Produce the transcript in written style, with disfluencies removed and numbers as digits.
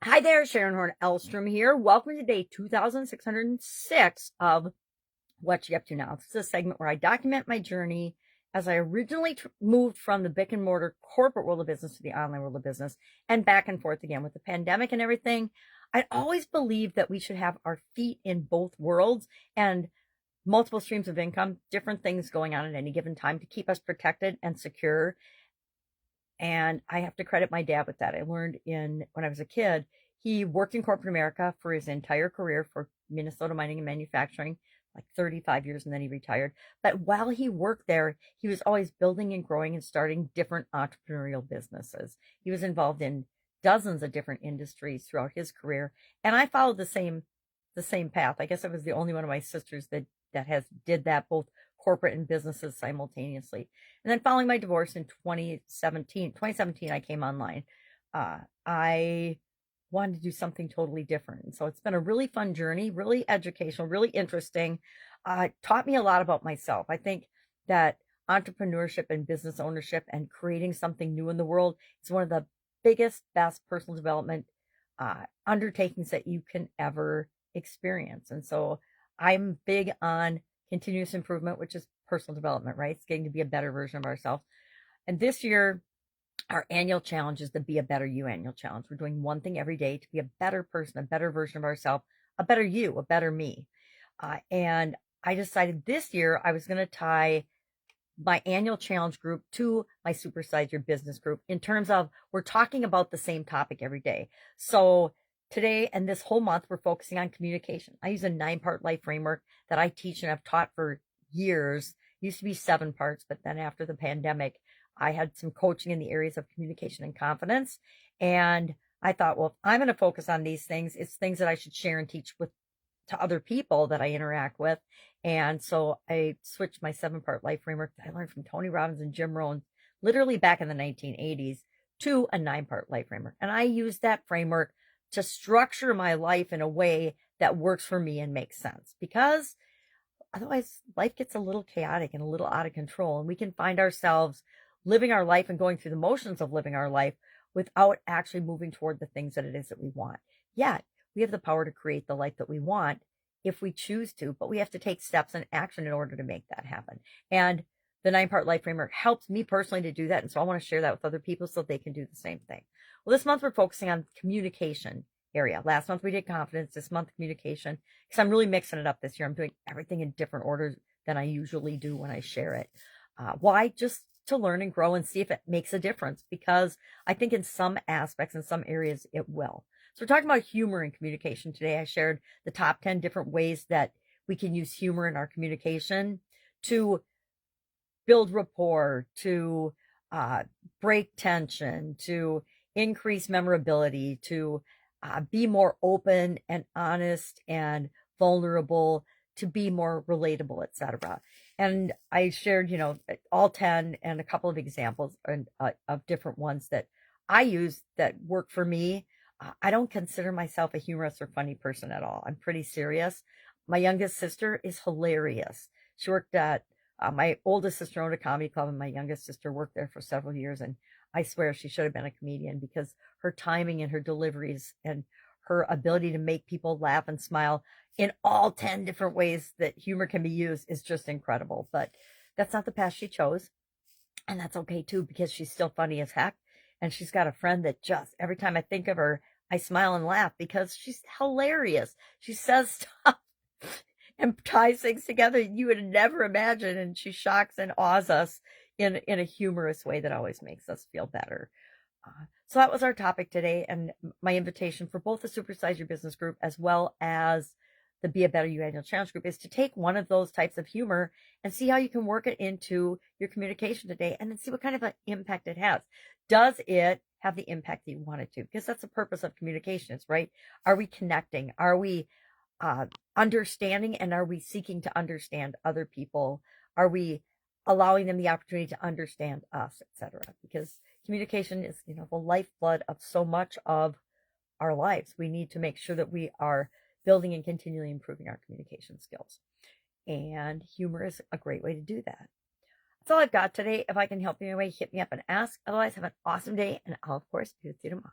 Hi there, Sharon Horne-Ellstrom here. Welcome to day 2606 of What You Up To Now. This is a segment where I document my journey as I originally moved from the brick and mortar corporate world of business to the online world of business and back and forth again with the pandemic and everything. I always believed that we should have our feet in both worlds and multiple streams of income, different things going on at any given time to keep us protected and secure. And I have to credit my dad with that. I learned when I was a kid, he worked in corporate America for his entire career for Minnesota Mining and Manufacturing, like 35 years, and then he retired. But while he worked there, he was always building and growing and starting different entrepreneurial businesses. He was involved in dozens of different industries throughout his career, and I followed the same path. I guess I was the only one of my sisters that has did that, both corporate and businesses simultaneously. And then following my divorce in 2017, I came online. I wanted to do something totally different. And so it's been a really fun journey, really educational, really interesting. Taught me a lot about myself. I think that entrepreneurship and business ownership and creating something new in the world is one of the biggest, best personal development undertakings that you can ever experience. And so I'm big on continuous improvement, which is personal development, right? It's getting to be a better version of ourselves. And this year, our annual challenge is the Be a Better You annual challenge. We're doing one thing every day to be a better person, a better version of ourselves, a better you, a better me. And I decided this year I was going to tie my annual challenge group to my Supersize Your Business group in terms of we're talking about the same topic every day. So today and this whole month, we're focusing on communication. I use a 9-part life framework that I teach and I've taught for years. It used to be 7 parts, but then after the pandemic, I had some coaching in the areas of communication and confidence. And I thought, well, if I'm going to focus on these things, it's things that I should share and teach with to other people that I interact with. And so I switched my 7-part life framework that I learned from Tony Robbins and Jim Rohn, literally back in the 1980s, to a 9-part life framework. And I use that framework to structure my life in a way that works for me and makes sense, because otherwise life gets a little chaotic and a little out of control, and we can find ourselves living our life and going through the motions of living our life without actually moving toward the things that it is that we want. Yet we have the power to create the life that we want if we choose to, but we have to take steps and action in order to make that happen. And the 9-part life framework helps me personally to do that. And so I want to share that with other people so they can do the same thing. Well, this month we're focusing on communication area. Last month we did confidence, this month communication, because I'm really mixing it up this year. I'm doing everything in different orders than I usually do when I share it. Why? Just to learn and grow and see if it makes a difference, because I think in some aspects, in some areas, it will. So we're talking about humor in communication today. I shared the top 10 different ways that we can use humor in our communication to build rapport, to break tension, to increase memorability, to be more open and honest and vulnerable, to be more relatable, etc. And I shared, all 10 and a couple of examples of different ones that I use that work for me. I don't consider myself a humorous or funny person at all. I'm pretty serious. My youngest sister is hilarious. She worked at my oldest sister owned a comedy club, and my youngest sister worked there for several years. And I swear she should have been a comedian, because her timing and her deliveries and her ability to make people laugh and smile in all 10 different ways that humor can be used is just incredible. But that's not the path she chose. And that's okay too, because she's still funny as heck. And she's got a friend that just, every time I think of her, I smile and laugh because she's hilarious. She says stuff and ties things together you would never imagine. And she shocks and awes us in a humorous way that always makes us feel better. So that was our topic today, and my invitation for both the Supersize Your Business group as well as the Be a Better You annual challenge group is to take one of those types of humor and see how you can work it into your communication today, and then see what kind of an impact it has. Does it have the impact that you want it to? Because that's the purpose of communication, right? Are we connecting? Are we understanding, and are we seeking to understand other people? Are we allowing them the opportunity to understand us, etc.? Because communication is, the lifeblood of so much of our lives. We need to make sure that we are building and continually improving our communication skills. And humor is a great way to do that. That's all I've got today. If I can help you in any way, hit me up and ask. Otherwise, have an awesome day, and I'll, of course, be with you tomorrow.